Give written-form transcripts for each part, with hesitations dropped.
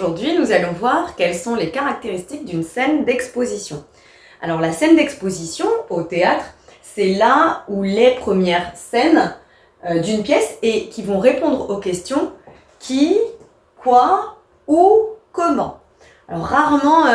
aujourd'hui, nous allons voir quelles sont les caractéristiques d'une scène d'exposition. Alors la scène d'exposition au théâtre, c'est là où les premières scènes d'une pièce et qui vont répondre aux questions qui, quoi, où, comment. Alors rarement,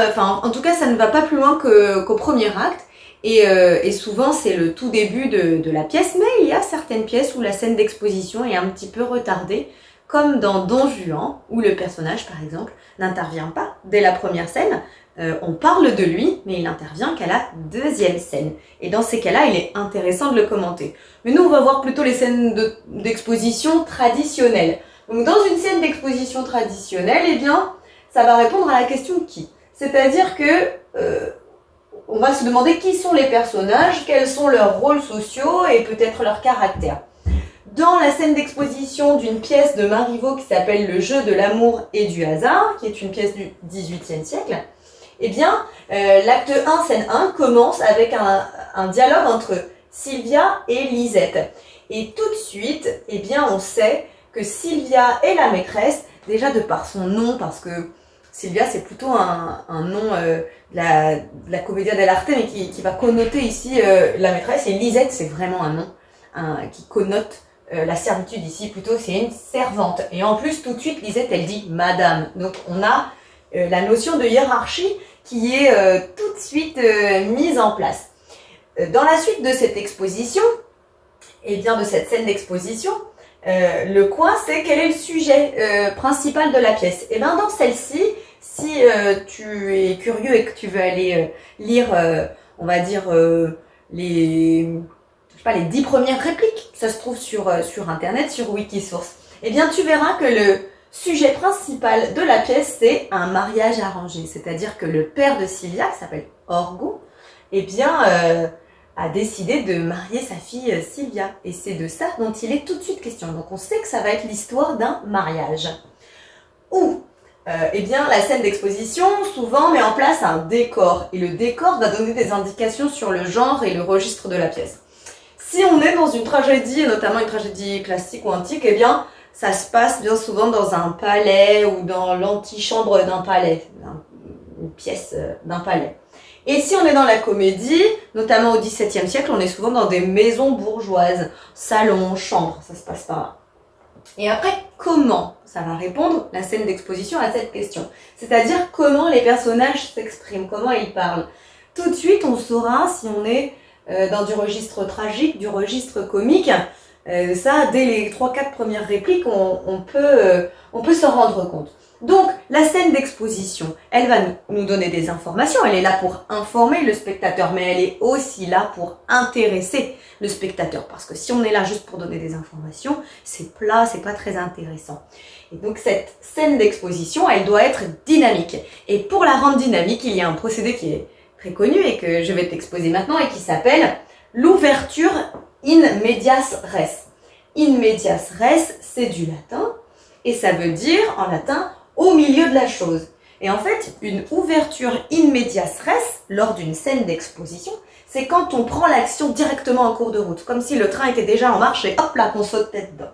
en tout cas ça ne va pas plus loin qu'au premier acte et souvent c'est le tout début de la pièce, mais il y a certaines pièces où la scène d'exposition est un petit peu retardée, comme dans Don Juan, où le personnage, par exemple, n'intervient pas dès la première scène. On parle de lui, mais il n'intervient qu'à la deuxième scène. Et dans ces cas-là, il est intéressant de le commenter. Mais nous, on va voir plutôt les scènes d'exposition traditionnelles. Donc, dans une scène d'exposition traditionnelle, eh bien, ça va répondre à la question qui. C'est-à-dire que on va se demander qui sont les personnages, quels sont leurs rôles sociaux et peut-être leur caractère. Dans la scène d'exposition d'une pièce de Marivaux qui s'appelle Le jeu de l'amour et du hasard, qui est une pièce du XVIIIe siècle, eh bien, l'acte 1, scène 1, commence avec un dialogue entre Sylvia et Lisette. Et tout de suite, eh bien, on sait que Sylvia est la maîtresse, déjà de par son nom, parce que Sylvia, c'est plutôt un nom de la commedia dell'arte, mais qui va connoter ici la maîtresse. Et Lisette, c'est vraiment un nom qui connote la servitude ici, plutôt c'est une servante. Et en plus, tout de suite, Lisette, elle dit madame. Donc on a la notion de hiérarchie qui est tout de suite mise en place. Dans la suite de cette exposition, et bien de cette scène d'exposition, le quoi, c'est quel est le sujet principal de la pièce. Et bien dans celle-ci, si tu es curieux et que tu veux aller lire, on va dire, les 10 premières répliques, ça se trouve sur internet, sur Wikisource, eh bien tu verras que le sujet principal de la pièce, c'est un mariage arrangé. C'est-à-dire que le père de Sylvia, qui s'appelle Orgo, eh bien, a décidé de marier sa fille Sylvia. Et c'est de ça dont il est tout de suite question. Donc on sait que ça va être l'histoire d'un mariage. Ou, eh bien, la scène d'exposition, souvent, met en place un décor. Et le décor va donner des indications sur le genre et le registre de la pièce. Si on est dans une tragédie, et notamment une tragédie classique ou antique, eh bien, ça se passe bien souvent dans un palais ou dans l'antichambre d'un palais, une pièce d'un palais. Et si on est dans la comédie, notamment au XVIIe siècle, on est souvent dans des maisons bourgeoises, salons, chambres, ça se passe par là. Et après, comment ça va répondre, la scène d'exposition, à cette question? C'est-à-dire comment les personnages s'expriment, comment ils parlent. Tout de suite, on saura si on est dans du registre tragique, du registre comique. Ça, dès les 3-4 premières répliques, on peut s'en rendre compte. Donc, la scène d'exposition, elle va nous donner des informations. Elle est là pour informer le spectateur, mais elle est aussi là pour intéresser le spectateur. Parce que si on est là juste pour donner des informations, c'est plat, c'est pas très intéressant. Et donc, cette scène d'exposition, elle doit être dynamique. Et pour la rendre dynamique, il y a un procédé qui est très connu et que je vais t'exposer maintenant et qui s'appelle l'ouverture in medias res. In medias res, c'est du latin et ça veut dire en latin au milieu de la chose. Et en fait, une ouverture in medias res lors d'une scène d'exposition, c'est quand on prend l'action directement en cours de route, comme si le train était déjà en marche et hop là qu'on saute tête dedans.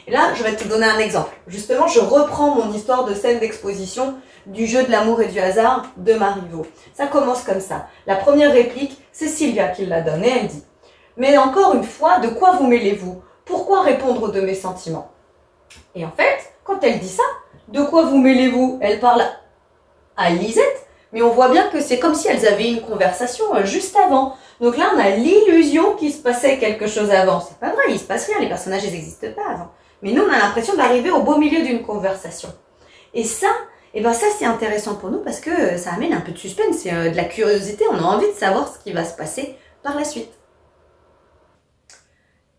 Et là, je vais te donner un exemple. Justement, je reprends mon histoire de scène d'exposition du jeu de l'amour et du hasard de Marivaux. Ça commence comme ça. La première réplique, c'est Sylvia qui la donne et elle dit « Mais encore une fois, de quoi vous mêlez-vous? Pourquoi répondre de mes sentiments ?» Et en fait, quand elle dit ça, de quoi vous mêlez-vous? Elle parle à Lisette, mais on voit bien que c'est comme si elles avaient une conversation juste avant. Donc là, on a l'illusion qu'il se passait quelque chose avant. C'est pas vrai, il se passe rien, les personnages n'existent pas avant. Mais nous, on a l'impression d'arriver au beau milieu d'une conversation. Et ça, eh ben ça c'est intéressant pour nous parce que ça amène un peu de suspense, c'est de la curiosité, on a envie de savoir ce qui va se passer par la suite.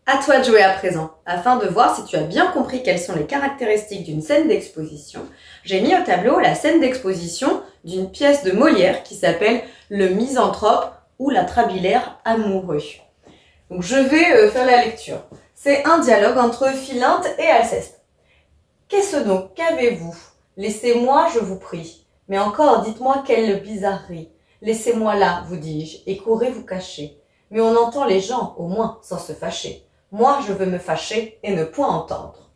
À toi de jouer à présent. Afin de voir si tu as bien compris quelles sont les caractéristiques d'une scène d'exposition, j'ai mis au tableau la scène d'exposition d'une pièce de Molière qui s'appelle Le Misanthrope ou la Trabillaire amoureux. Donc je vais faire la lecture. C'est un dialogue entre Philinte et Alceste. Qu'est-ce donc? Qu'avez-vous? Laissez-moi, je vous prie. Mais encore, dites-moi quelle bizarrerie. Laissez-moi là, vous dis-je, et courez vous cacher. Mais on entend les gens, au moins, sans se fâcher. Moi, je veux me fâcher et ne point entendre.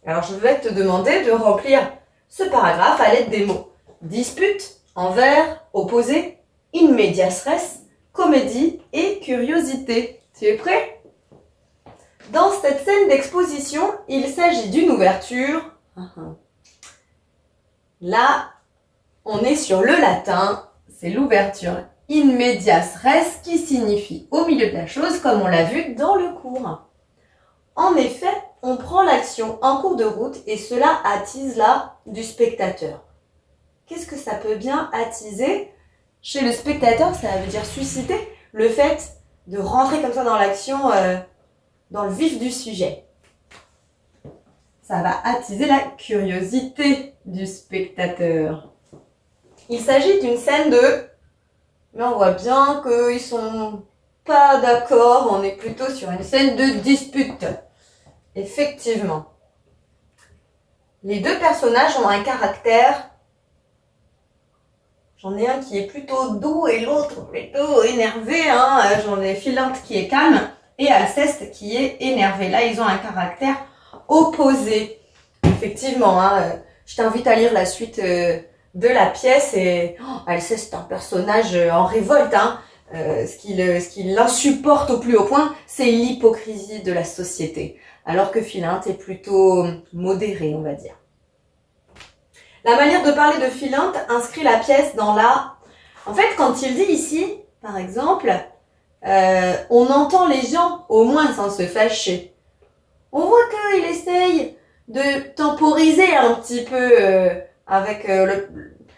Alors, je vais te demander de remplir ce paragraphe à l'aide des mots. dispute, envers, opposé, in medias res, comédie et curiosité. Tu es prêt? Dans cette scène d'exposition, il s'agit d'une ouverture. Là, on est sur le latin, c'est l'ouverture in medias res qui signifie au milieu de la chose comme on l'a vu dans le cours. En effet, on prend l'action en cours de route et cela attise l'art du spectateur. Qu'est-ce que ça peut bien attiser? Chez le spectateur, ça veut dire susciter le fait de rentrer comme ça dans l'action, dans le vif du sujet. Ça va attiser la curiosité du spectateur. Il s'agit d'une scène mais on voit bien qu'ils sont pas d'accord, on est plutôt sur une scène de dispute. Effectivement. Les deux personnages ont un caractère. J'en ai un qui est plutôt doux et l'autre plutôt énervé. J'en ai Philinte qui est calme et Alceste qui est énervé. Là, ils ont un caractère opposé. Effectivement, je t'invite à lire la suite de la pièce et Alceste est un personnage en révolte. Ce qui l'insupporte au plus haut point, c'est l'hypocrisie de la société. Alors que Philinte est plutôt modéré, on va dire. La manière de parler de Philinte inscrit la pièce dans l'art. En fait, quand il dit ici, par exemple, on entend les gens au moins sans se fâcher. On voit qu'il essaye de temporiser un petit peu avec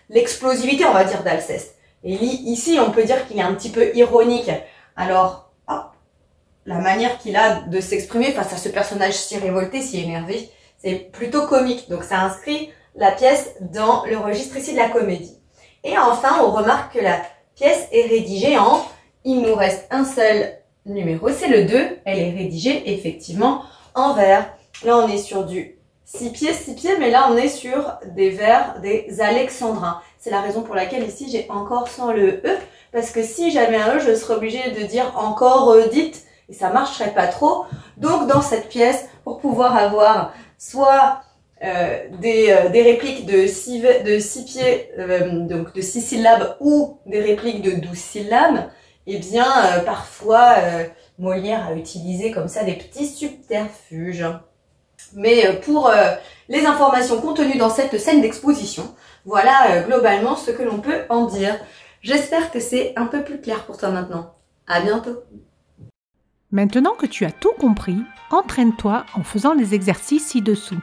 l'explosivité, on va dire, d'Alceste. Et ici, on peut dire qu'il est un petit peu ironique. Alors, la manière qu'il a de s'exprimer face à ce personnage si révolté, si énervé, c'est plutôt comique. Donc, ça inscrit la pièce dans le registre ici de la comédie. Et enfin, on remarque que la pièce est rédigée en « il nous reste un seul numéro, c'est le 2 ». Elle est rédigée effectivement en vers. Là, on est sur du 6 pieds, mais là, on est sur des vers des alexandrins. C'est la raison pour laquelle ici, j'ai encore sans le E, parce que si j'avais un E, je serais obligée de dire encore dite, et ça marcherait pas trop. Donc, dans cette pièce, pour pouvoir avoir soit des répliques de 6 pieds, donc de 6 syllabes, ou des répliques de 12 syllabes, eh bien, parfois, Molière a utilisé comme ça des petits subterfuges. Mais pour les informations contenues dans cette scène d'exposition, voilà globalement ce que l'on peut en dire. J'espère que c'est un peu plus clair pour toi maintenant. À bientôt. Maintenant que tu as tout compris, entraîne-toi en faisant les exercices ci-dessous.